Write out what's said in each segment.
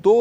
2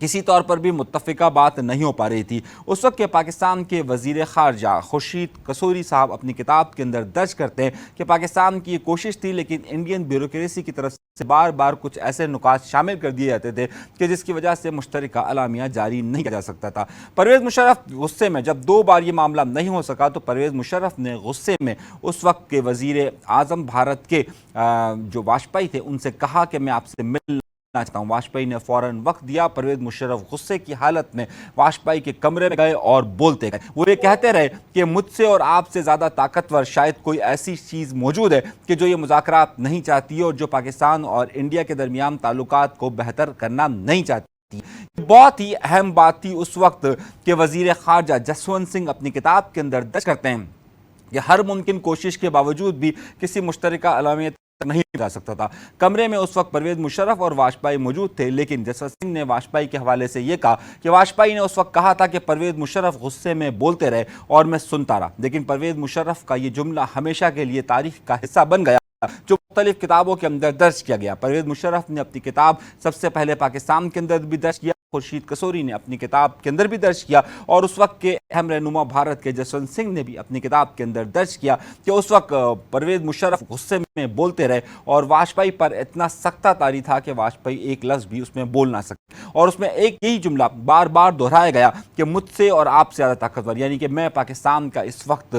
کسی طور پر بھی متفقہ بات نہیں ہو پا رہی تھی۔ اس وقت کے پاکستان کے وزیر خارجہ خورشید قصوری صاحب اپنی کتاب کے اندر درج کرتے ہیں کہ پاکستان کی یہ کوشش تھی، لیکن انڈین بیوروکریسی کی طرف سے بار بار کچھ ایسے نکات شامل کر دیے جاتے تھے کہ جس کی وجہ سے مشترکہ اعلامیہ جاری نہیں کیا جا سکتا تھا۔ پرویز مشرف غصے میں، جب 2 بار یہ معاملہ نہیں ہو سکا تو پرویز مشرف نے غصے میں اس وقت کے وزیر اعظم بھارت کے جو واجپئی تھے ان سے کہا کہ میں آپ سے ملنا چاہتا ہوں۔ واجپئی نے فوراً وقت دیا۔ پرویز مشرف غصے کی حالت میں واجپئی کے کمرے میں گئے اور بولتے گئے۔ وہ یہ کہتے رہے کہ مجھ سے اور آپ سے زیادہ طاقتور شاید کوئی ایسی چیز موجود ہے کہ جو یہ مذاکرات نہیں چاہتی اور جو پاکستان اور انڈیا کے درمیان تعلقات کو بہتر کرنا نہیں چاہتی۔ بہت ہی اہم بات تھی اس وقت کہ وزیر خارجہ جسونت سنگھ اپنی کتاب کے اندر درج کرتے ہیں کہ ہر ممکن کوشش کے باوجود بھی کسی مشترکہ اعلامیہ نہیں جا سکتا تھا۔ کمرے میں اس وقت پرویز مشرف اور واجپئی موجود تھے، لیکن جسونت سنگھ نے واجپئی کے حوالے سے یہ کہا کہ واجپئی نے اس وقت کہا تھا کہ پرویز مشرف غصے میں بولتے رہے اور میں سنتا رہا، لیکن پرویز مشرف کا یہ جملہ ہمیشہ کے لیے تاریخ کا حصہ بن گیا جو مختلف کتابوں کے اندر درج کیا گیا۔ پرویز مشرف نے اپنی کتاب سب سے پہلے پاکستان کے اندر بھی درج کیا، خورشید قصوری نے اپنی کتاب کے اندر بھی درج کیا، اور اس وقت کے اہم رہنما بھارت کے جسونت سنگھ نے بھی اپنی کتاب کے اندر درج کیا کہ اس وقت پرویز مشرف غصے میں بولتے رہے اور واجپئی پر اتنا سختہ طاری تھا کہ واجپئی ایک لفظ بھی اس میں بول نہ سکے، اور اس میں ایک یہی جملہ بار بار دہرایا گیا کہ مجھ سے اور آپ سے زیادہ طاقتور، یعنی کہ میں پاکستان کا اس وقت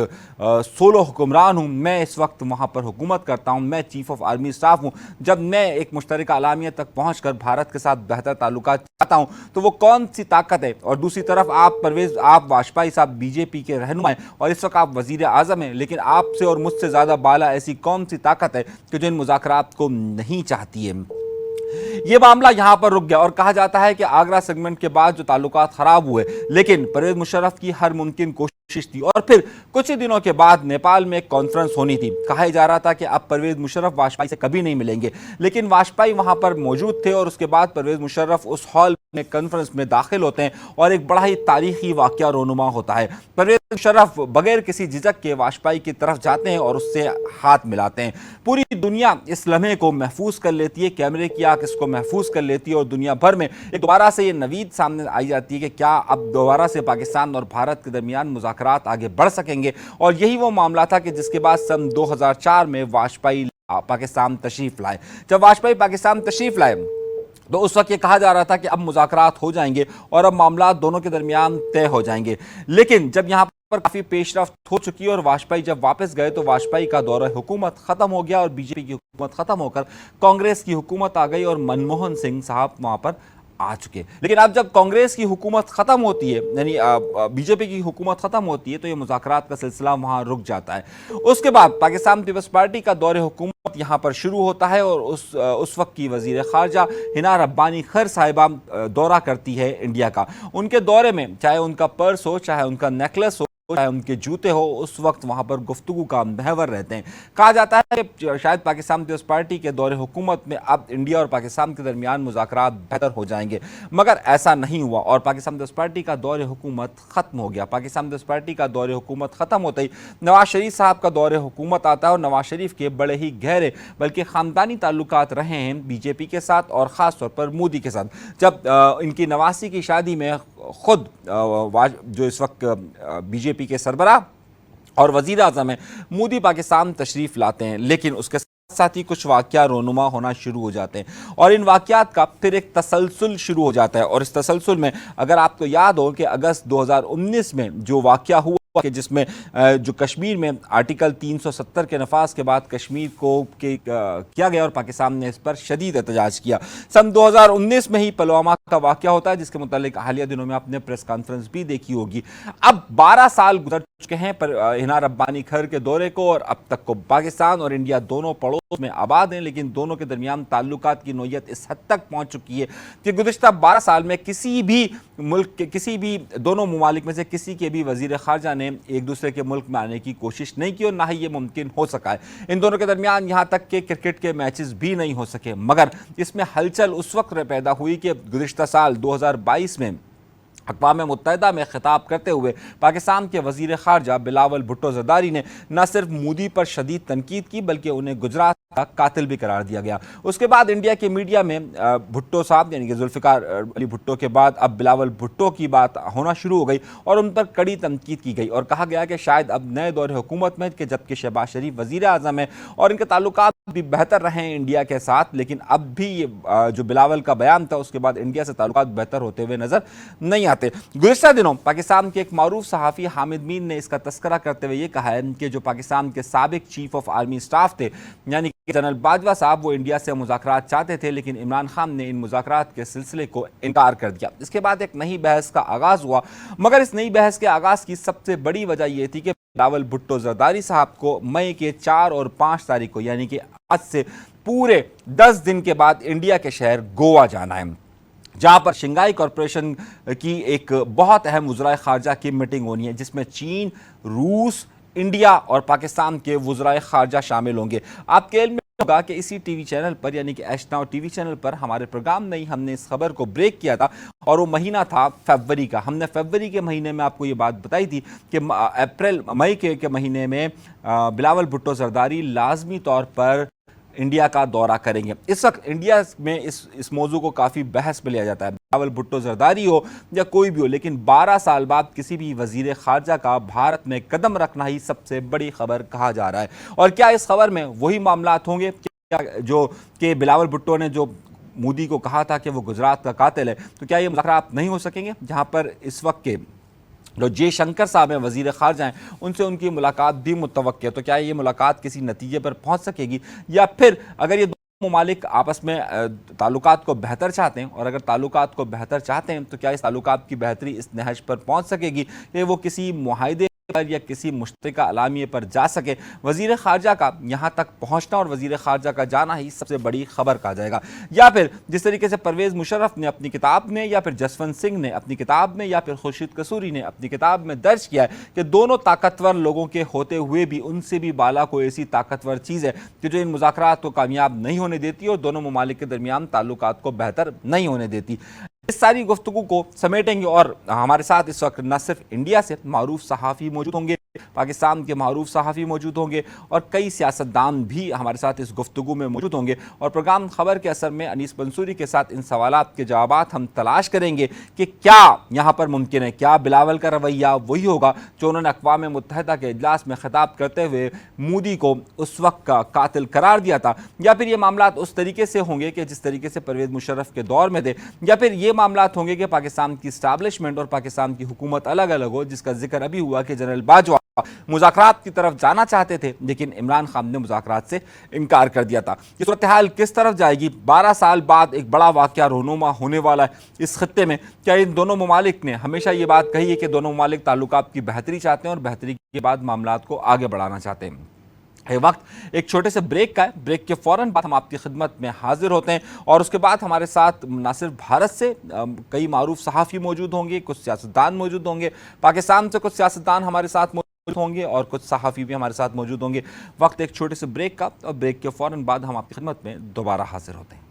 سولو حکمران ہوں، میں اس وقت وہاں پر حکومت کرتا ہوں، میں چیف آف آرمی اسٹاف ہوں۔ جب میں ایک مشترکہ اعلامیہ تک پہنچ کر بھارت کے ساتھ بہتر تعلقات چاہتا ہوں تو وہ کون سی طاقت ہے؟ اور دوسری طرف آپ واجپئی صاحب بی جے پی کے رہنما ہیں اور اس وقت آپ وزیر اعظم ہیں، لیکن آپ سے اور مجھ سے زیادہ بالا ایسی کون سی طاقت ہے کہ جو ان مذاکرات کو نہیں چاہتی ہے؟ یہ معاملہ یہاں پر رک گیا اور کہا جاتا ہے کہ آگرہ سیگمنٹ کے بعد جو تعلقات خراب ہوئے، لیکن پرویز مشرف کی ہر ممکن کوشش تھی، اور پھر کچھ ہی دنوں کے بعد نیپال میں ایک کانفرنس ہونی تھی۔ کہا جا رہا تھا کہ اب پرویز مشرف واجپئی سے کبھی نہیں ملیں گے، لیکن واجپئی وہاں پر موجود تھے اور اس کے بعد پرویز مشرف اس ہال میں کانفرنس میں داخل ہوتے ہیں اور ایک بڑا ہی تاریخی واقعہ رونما ہوتا ہے۔ پرویز مشرف بغیر کسی جھجک کے واجپئی کی طرف جاتے ہیں اور اس سے ہاتھ ملاتے ہیں۔ پوری دنیا اس لمحے کو محفوظ کر لیتی ہے، کیمرے کی آنکھ اس کو محفوظ کر لیتی ہے، اور دنیا بھر میں ایک دوبارہ سے یہ نوید سامنے آئی جاتی ہے کہ کیا اب دوبارہ سے پاکستان اور بھارت کے درمیان مذاکرات آگے بڑھ سکیں گے؟ اور یہی وہ معاملہ تھا کہ جس کے بعد سن 2004 میں واجپئی پاکستان تشریف لائے۔ جب واجپئی پاکستان تشریف لائے تو اس وقت یہ کہا جا رہا تھا کہ اب مذاکرات ہو جائیں گے اور اب معاملات دونوں کے درمیان طے ہو جائیں گے، لیکن جب یہاں پر کافی پیش رفت ہو چکی اور واجپئی جب واپس گئے تو واجپئی کا دورہ حکومت ختم ہو گیا اور بی جے پی کی حکومت ختم ہو کر کانگریس کی حکومت آ گئی اور منموہن سنگھ صاحب وہاں پر آ چکے۔ لیکن اب جب کانگریس کی حکومت ختم ہوتی ہے، یعنی بی جے پی کی حکومت ختم ہوتی ہے، تو یہ مذاکرات کا سلسلہ وہاں رک جاتا ہے۔ اس کے بعد پاکستان پیپلز پارٹی کا دور حکومت یہاں پر شروع ہوتا ہے اور اس وقت کی وزیر خارجہ ہنا ربانی خر صاحبہ دورہ کرتی ہے انڈیا کا۔ ان کے دورے میں چاہے ان کا پرس ہو، چاہے ان کا نیکلس ہو، چاہے ان کے جوتے ہو، اس وقت وہاں پر گفتگو کا محور رہتے ہیں۔ کہا جاتا ہے کہ شاید پاکستان پیپلز پارٹی کے دور حکومت میں اب انڈیا اور پاکستان کے درمیان مذاکرات بہتر ہو جائیں گے، مگر ایسا نہیں ہوا اور پاکستان پیپلز پارٹی کا دور حکومت ختم ہو گیا۔ پاکستان پیپلز پارٹی کا دور حکومت ختم ہوتے ہی نواز شریف صاحب کا دور حکومت آتا ہے اور نواز شریف کے بڑے ہی گہرے بلکہ خاندانی تعلقات رہے ہیں بی جے پی کے ساتھ اور خاص طور پر مودی کے ساتھ۔ جب ان کی نواسی کی شادی میں خود جو اس وقت بی جے پی کے سربراہ اور وزیر اعظم ہیں مودی پاکستان تشریف لاتے ہیں، لیکن اس کے ساتھ ہی کچھ واقعہ رونما ہونا شروع ہو جاتے ہیں اور ان واقعات کا پھر ایک تسلسل شروع ہو جاتا ہے۔ اور اس تسلسل میں اگر آپ کو یاد ہو کہ اگست 2019 میں جو واقعہ ہوا کہ جس میں جو کشمیر میں آرٹیکل 370 کے نفاذ کے بعد کشمیر کو کیا گیا اور پاکستان نے اس پر شدید احتجاج کیا۔ سن 2019 میں ہی پلوامہ کا واقعہ ہوتا ہے جس کے متعلق حالیہ دنوں میں آپ نے پریس کانفرنس بھی دیکھی ہوگی۔ اب 12 سال گزر چکے ہیں ہنا ربانی خر کے دورے کو اور اب تک کو پاکستان اور انڈیا دونوں پڑوس میں آباد ہیں، لیکن دونوں کے درمیان تعلقات کی نوعیت اس حد تک پہنچ چکی ہے کہ گزشتہ 12 سال میں کسی بھی ملک کے کسی بھی دونوں ممالک میں سے کسی کے بھی وزیر خارجہ نے ایک دوسرے کے ملک میں آنے کی کوشش نہیں کی اور نہ ہی یہ ممکن ہو سکا ہے۔ ان دونوں کے درمیان یہاں تک کہ کرکٹ کے میچز بھی نہیں ہو سکے، مگر اس میں ہلچل اس وقت پیدا ہوئی کہ گزشتہ سال 2022 میں اقوام متحدہ میں خطاب کرتے ہوئے پاکستان کے وزیر خارجہ بلاول بھٹو زرداری نے نہ صرف مودی پر شدید تنقید کی بلکہ انہیں گجرات کا قاتل بھی قرار دیا گیا۔ اس کے بعد انڈیا کے میڈیا میں بھٹو صاحب یعنی کہ ذوالفقار علی بھٹو کے بعد اب بلاول بھٹو کی بات ہونا شروع ہو گئی اور ان پر کڑی تنقید کی گئی اور کہا گیا کہ شاید اب نئے دور حکومت میں کہ جبکہ شہباز شریف وزیر اعظم ہے اور ان کے تعلقات بھی بہتر رہے ہیں انڈیا کے ساتھ، لیکن اب بھی یہ جو بلاول کا بیان تھا اس کے بعد انڈیا سے تعلقات بہتر ہوتے ہوئے نظر نہیں آتے۔ گزشتہ دنوں پاکستان کے ایک معروف صحافی حامد مین نے اس کا تذکرہ کرتے ہوئے یہ کہا ہے کہ جو پاکستان کے سابق چیف آف آرمی سٹاف تھے یعنی جنرل باجوہ صاحب وہ انڈیا سے مذاکرات چاہتے تھے، لیکن عمران خان نے ان مذاکرات کے سلسلے کو انکار کر دیا۔ اس کے بعد ایک نئی بحث کا آغاز ہوا، مگر اس نئی بحث کے آغاز کی سب سے بڑی وجہ یہ تھی کہ بلاول بھٹو زرداری صاحب کو مئی کے 4 اور 5 تاریخ کو یعنی کہ آج سے پورے 10 دن کے بعد انڈیا کے شہر گوا جانا ہے، جہاں پر شنگھائی کارپوریشن کی ایک بہت اہم وزرائے خارجہ کی میٹنگ ہونی ہے جس میں چین، روس، انڈیا اور پاکستان کے وزرائے خارجہ شامل ہوں گے۔ آپ کے علم میں ہوگا کہ اسی ٹی وی چینل پر یعنی کہ ایش ناؤ ٹی وی چینل پر ہمارے پروگرام میں ہم نے اس خبر کو بریک کیا تھا اور وہ مہینہ تھا فروری کا۔ ہم نے فروری کے مہینے میں آپ کو یہ بات بتائی تھی کہ مئی کے مہینے میں بلاول بھٹو زرداری لازمی طور پر انڈیا کا دورہ کریں گے۔ اس وقت انڈیا میں اس موضوع کو کافی بحث میں لیا جاتا ہے، بلاول بھٹو زرداری ہو یا کوئی بھی ہو، لیکن 12 سال بعد کسی بھی وزیر خارجہ کا بھارت میں قدم رکھنا ہی سب سے بڑی خبر کہا جا رہا ہے۔ اور کیا اس خبر میں وہی معاملات ہوں گے جو کہ بلاول بھٹو نے جو مودی کو کہا تھا کہ وہ گجرات کا قاتل ہے، تو کیا یہ مذاکرات نہیں ہو سکیں گے؟ جہاں پر اس وقت کے جو جے شنکر صاحب ہیں وزیر خارجہ ہیں ان سے ان کی ملاقات بھی متوقع ہے، تو کیا یہ ملاقات کسی نتیجے پر پہنچ سکے گی؟ یا پھر اگر یہ دو ممالک آپس میں تعلقات کو بہتر چاہتے ہیں اور اگر تعلقات کو بہتر چاہتے ہیں تو کیا اس تعلقات کی بہتری اس نہج پر پہنچ سکے گی کہ وہ کسی معاہدے پر یا کسی مشترکہ اعلامیے پر جا سکے؟ وزیر خارجہ کا یہاں تک پہنچنا اور وزیر خارجہ کا جانا ہی سب سے بڑی خبر کہا جائے گا۔ یا پھر جس طریقے سے پرویز مشرف نے اپنی کتاب میں یا پھر جسونت سنگھ نے اپنی کتاب میں یا پھر خورشید قصوری نے اپنی کتاب میں درج کیا ہے کہ دونوں طاقتور لوگوں کے ہوتے ہوئے بھی ان سے بھی بالا کوئی ایسی طاقتور چیز ہے کہ جو ان مذاکرات کو کامیاب نہیں ہونے دیتی اور دونوں ممالک کے درمیان تعلقات کو بہتر نہیں ہونے دیتی۔ اس ساری گفتگو کو سمیٹیں گے اور ہمارے ساتھ اس وقت نہ صرف انڈیا سے معروف صحافی موجود ہوں گے، پاکستان کے معروف صحافی موجود ہوں گے اور کئی سیاستدان بھی ہمارے ساتھ اس گفتگو میں موجود ہوں گے، اور پروگرام خبر کے اثر میں انیس منصوری کے ساتھ ان سوالات کے جوابات ہم تلاش کریں گے کہ کیا یہاں پر ممکن ہے، کیا بلاول کا رویہ وہی ہوگا جو انہوں نے اقوام متحدہ کے اجلاس میں خطاب کرتے ہوئے مودی کو اس وقت کا قاتل قرار دیا تھا، یا پھر یہ معاملات اس طریقے سے ہوں گے کہ جس طریقے سے پرویز مشرف کے دور میں تھے، یا پھر یہ معاملات ہوں گے کہ پاکستان کی اسٹیبلشمنٹ اور پاکستان کی حکومت الگ الگ ہو، جس کا ذکر ابھی ہوا کہ جنرل باجوہ مذاکرات کی طرف جانا چاہتے تھے لیکن عمران خان نے مذاکرات سے انکار کر دیا تھا۔ یہ صورتحال کس طرف جائے گی؟ 12 سال بعد ایک بڑا واقعہ رونما ہونے والا ہے اس خطے میں۔ کیا ان دونوں ممالک نے ہمیشہ یہ بات کہی ہے کہ دونوں ممالک تعلقات کی بہتری چاہتے ہیں اور بہتری کے بعد معاملات کو آگے بڑھانا چاہتے ہیں؟ وقت ایک چھوٹے سے بریک کا ہے، بریک کے فوراً بعد ہم آپ کی خدمت میں حاضر ہوتے ہیں اور اس کے بعد ہمارے ساتھ نہ صرف بھارت سے کئی معروف صحافی موجود ہوں گے، کچھ سیاستدان موجود ہوں گے، پاکستان سے کچھ سیاستدان ہمارے ساتھ موجود ہوں گے اور کچھ صحافی بھی ہمارے ساتھ موجود ہوں گے۔ وقت ایک چھوٹے سے بریک کا اور بریک کے فوراً بعد ہم آپ کی خدمت میں دوبارہ حاضر ہوتے ہیں۔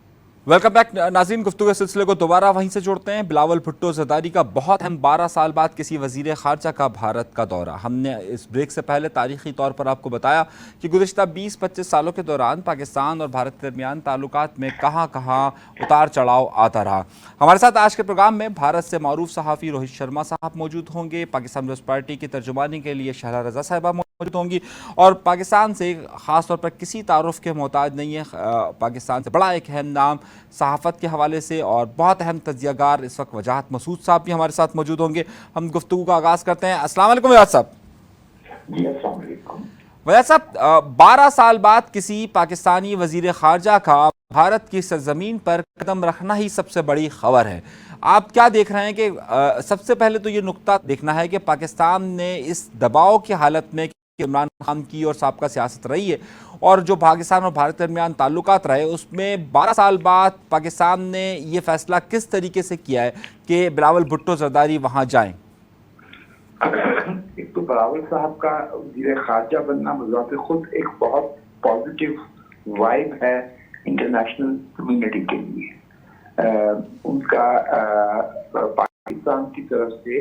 ویلکم بیک ناظرین، گفتگو کے سلسلے کو دوبارہ وہیں سے جوڑتے ہیں۔ بلاول بھٹو زرداری کا بہت اہم 12 سال بعد کسی وزیر خارجہ کا بھارت کا دورہ۔ ہم نے اس بریک سے پہلے تاریخی طور پر آپ کو بتایا کہ گزشتہ 20-25 سالوں کے دوران پاکستان اور بھارت کے درمیان تعلقات میں کہاں کہاں اتار چڑھاؤ آتا رہا۔ ہمارے ساتھ آج کے پروگرام میں بھارت سے معروف صحافی روہت شرما صاحب موجود ہوں گے، پاکستان پیپلز پارٹی کی ترجمانی کے لیے شہلا رضا صاحبہ موجود ہوں گی، اور پاکستان سے خاص طور پر کسی تعارف کے محتاج نہیں ہے، پاکستان سے بڑا ایک اہم نام صحافت کے حوالے سے اور بہت اہم تجزیہ گار اس وقت وجاہت مسعود صاحب بھی ہمارے ساتھ موجود ہوں گے۔ ہم گفتگو کا آغاز کرتے ہیں۔ السلام علیکم وجاہت صاحب۔ جی السلام علیکم۔ وجاہت صاحب، 12 سال بعد کسی پاکستانی وزیر خارجہ کا بھارت کی سرزمین پر قدم رکھنا ہی سب سے بڑی خبر ہے۔ آپ کیا دیکھ رہے ہیں کہ سب سے پہلے تو یہ نقطہ دیکھنا ہے کہ پاکستان نے اس دباؤ کی حالت میں عمران خان کی اور سابقہ سیاست رہی ہے اور جو پاکستان اور بھارت کے درمیان تعلقات رہے، اس میں 12 سال بعد پاکستان نے یہ فیصلہ کس طریقے سے کیا ہے کہ بلاول بھٹو زرداری وہاں جائیں؟ ایک تو بلاول صاحب کا وزیر خارجہ بننا بذات خود ایک بہت پازیٹیو وائب ہے انٹرنیشنل کمیونٹی کے لیے۔ ان کا پاکستان کی طرف سے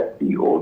SCO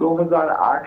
2008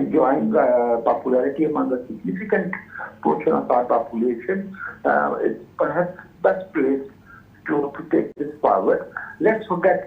enjoying popularity among a significant portion of our population is perhaps best placed to take this forward. Let's forget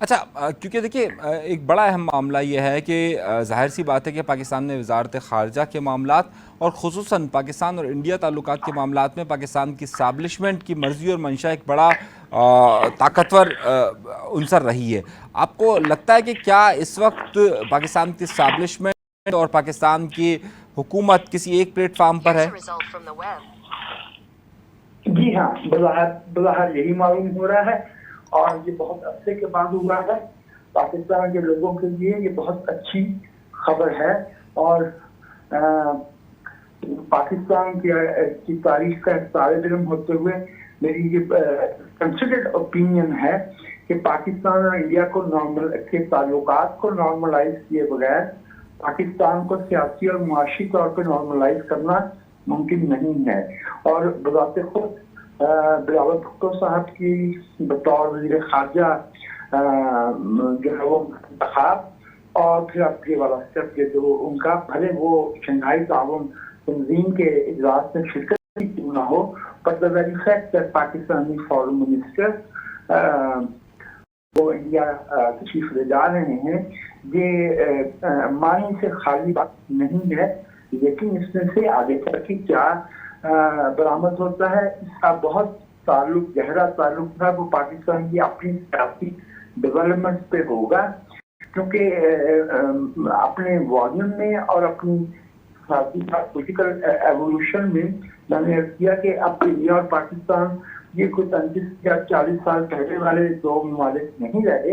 اچھا کیونکہ دیکھیے ایک بڑا اہم معاملہ یہ ہے کہ ظاہر سی بات ہے کہ پاکستان نے وزارت خارجہ کے معاملات اور خصوصاً پاکستان اور انڈیا تعلقات کے معاملات میں پاکستان کی اسٹیبلشمنٹ کی مرضی اور منشا ایک بڑا طاقتور عنصر رہی ہے. آپ کو لگتا ہے کہ کیا اس وقت پاکستان کی اسٹیبلشمنٹ اور پاکستان کی حکومت کسی ایک پلیٹ فارم پر ہے؟ جی ہاں، بظاہر یہی معلوم ہو رہا ہے، اور یہ بہت عرصے کے بعد ہوا ہے. پاکستان کے لوگوں کے لیے یہ بہت اچھی خبر ہے، اور پاکستان کی تاریخ کا طالب علم ہوتے ہوئے میری یہ کنسیڈرڈ اوپینین ہے کہ پاکستان اور انڈیا کے تعلقات کو نارملائز کیے بغیر پاکستان کو سیاسی اور معاشی طور پہ نارملائز کرنا ممکن نہیں ہے. اور بذات خود بلاول بھٹو صاحب کی بطور وزیر خارجہ جو ہے وہ انتخاب، اور پھر اب یہ والا اسٹیپ کے جو ان کا بھلے وہ شنگھائی تعاون تنظیم کے اجلاس میں شرکت کیوں نہ ہو، but the very fact that Pakistani foreign minister وہ انڈیا تشریف لے جا رہے ہیں، یہ معنی سے خالی بات نہیں ہے. لیکن اس میں سے آگے چل کے کیا برآمد ہوتا ہے، اس کا بہت تعلق، گہرا تعلق ہے وہ پاکستان کی اپنی سیاسی ڈیولپمنٹ پہ ہوگا. کیونکہ اپنے والیوم میں اور اپنی پولیٹیکل ایوولوشن میں نے کیا کہ اب انڈیا اور پاکستان یہ کوئی 35 یا 40 سال پہلے والے دو ممالک نہیں رہے.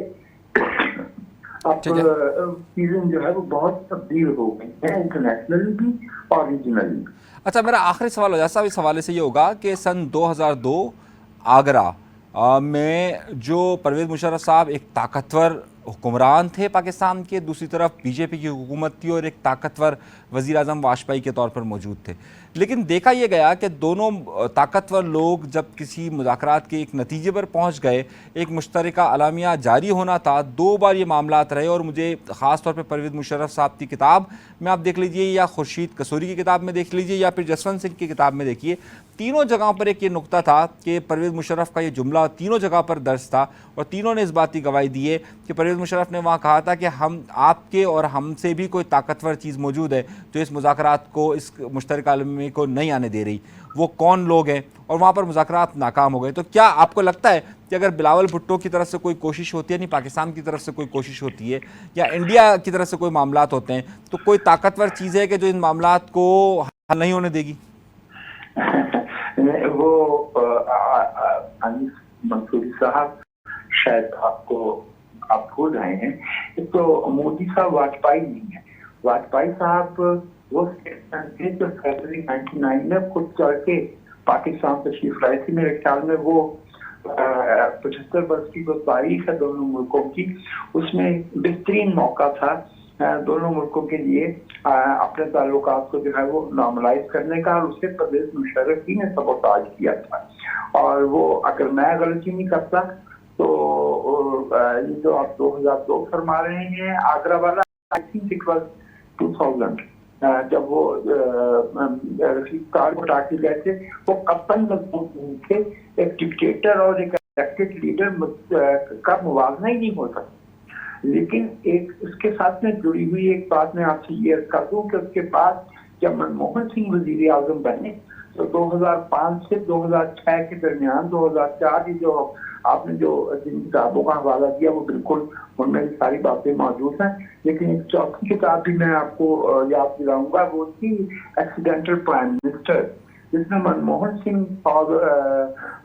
اب چیزیں جو ہے وہ بہت تبدیل ہو گئی ہیں، انٹرنیشنلی بھی اور ریجنلی بھی. اچھا میرا آخری سوال ہو جیسا اس حوالے سے یہ ہوگا کہ سن 2002 آگرہ میں جو پرویز مشرف صاحب ایک طاقتور حکمران تھے پاکستان کے، دوسری طرف بی جے پی کی حکومت تھی اور ایک طاقتور وزیر اعظم واجپئی کے طور پر موجود تھے. لیکن دیکھا یہ گیا کہ دونوں طاقتور لوگ جب کسی مذاکرات کے ایک نتیجے پر پہنچ گئے، ایک مشترکہ اعلامیہ جاری ہونا تھا، 2 بار یہ معاملات رہے. اور مجھے خاص طور پہ پرویز مشرف صاحب کی کتاب میں آپ دیکھ لیجئے، یا خورشید قصوری کی کتاب میں دیکھ لیجئے، یا پھر جسونت سنگھ کی کتاب میں دیکھیے، تینوں جگہوں پر ایک یہ نقطہ تھا کہ پرویز مشرف کا یہ جملہ تینوں جگہ پر درج تھا، اور تینوں نے اس بات کی گواہی دی ہے کہ پرویز مشرف نے وہاں کہا تھا کہ ہم آپ کے اور ہم سے بھی کوئی طاقتور چیز موجود ہے جو اس مذاکرات کو، اس مشترکہ عالمی کو نہیں آنے دے رہی. وہ کون لوگ ہیں؟ اور وہاں پر مذاکرات ناکام ہو گئے. تو کیا آپ کو لگتا ہے کہ اگر بلاول بھٹو کی طرف سے کوئی کوشش ہوتی ہے، یعنی پاکستان کی طرف سے کوئی کوشش ہوتی ہے، یا انڈیا کی طرف سے کوئی معاملات ہوتے ہیں، تو کوئی طاقتور چیز ہے کہ جو ان معاملات کو حل نہیں ہونے دے گی؟ وہ انیس منصوری صاحب شاید آپ بھول رہے ہیں. ایک تو مودی صاحب واجپئی نہیں ہے. واجپئی صاحب وہ جو فیبرری 99 میں خود چل کے پاکستان تشریف لائے تھے. میرے خیال میں وہ 75 برس کی جو تاریخ ہے دونوں ملکوں کی، اس میں بہترین موقع تھا دونوں ملکوں کے لیے اپنے تعلقات کو جو ہے وہ نارملائز کرنے کا، اور اسے پرویز مشرف ہی نے سبوتاژ کیا تھا. اور وہ اگر میں غلطی نہیں کرتا تو یہ جو آپ 2002 فرما رہے ہیں آگرہ والا، I think it was 2000 جب وہ رفیق کار کو اٹھا کے گئے تھے، وہ قطعاً مضبوط نہیں تھے. ایک ڈکٹیٹر اور ایک الیکٹڈ لیڈر کا موازنہ ہی نہیں ہو سکتا. لیکن ایک اس کے ساتھ میں جڑی ہوئی ایک بات میں آپ سے یہ کر دوں کہ اس کے بعد جب منموہن سنگھ وزیر اعظم بنے تو 2005 سے 2006 کے درمیان 2004 جو آپ نے جو جن کتابوں کا حوالہ دیا وہ بالکل ان میں ساری باتیں موجود ہیں. لیکن ایک چوتھی کتاب بھی میں آپ کو یاد دلاؤں گا، وہ تھی ایکسیڈنٹل پرائم منسٹر، جس میں منموہن سنگھ اور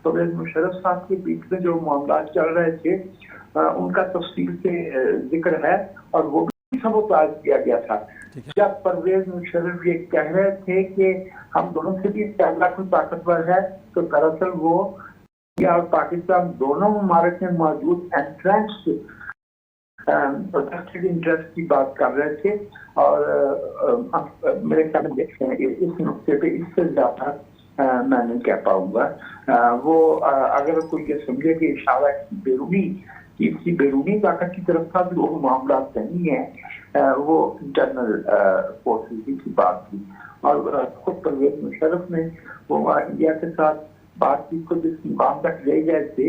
پرویز مشرف صاحب کے بیچ میں جو معاملات چل رہے تھے ان کا تفصیل سے ذکر ہے، اور وہ بھی سبوتاژ کیا گیا تھا. جب پرویز مشرف یہ کہہ رہے تھے کہ ہم دونوں سے بھی پہلا کوئی طاقتور ہے، تو دراصل وہ انڈیا اور پاکستان دونوں ممالک میں موجود پروٹیکٹڈ انٹرسٹ کی بات کر رہے تھے. اور میرے خیال میں اس نقطے پہ اس سے زیادہ میں نہیں کہہ پاؤں گا. وہ اگر کوئی یہ سمجھے کہ اشارہ کسی بیرونی طاقت کی طرف تھا، تو وہ معاملات نہیں ہیں، وہ انٹرنل فورسز کی بات تھی. اور خود پرویز مشرف نے وہ انڈیا کے ساتھ بات چیت کو جس مقام تک لے گئے تھے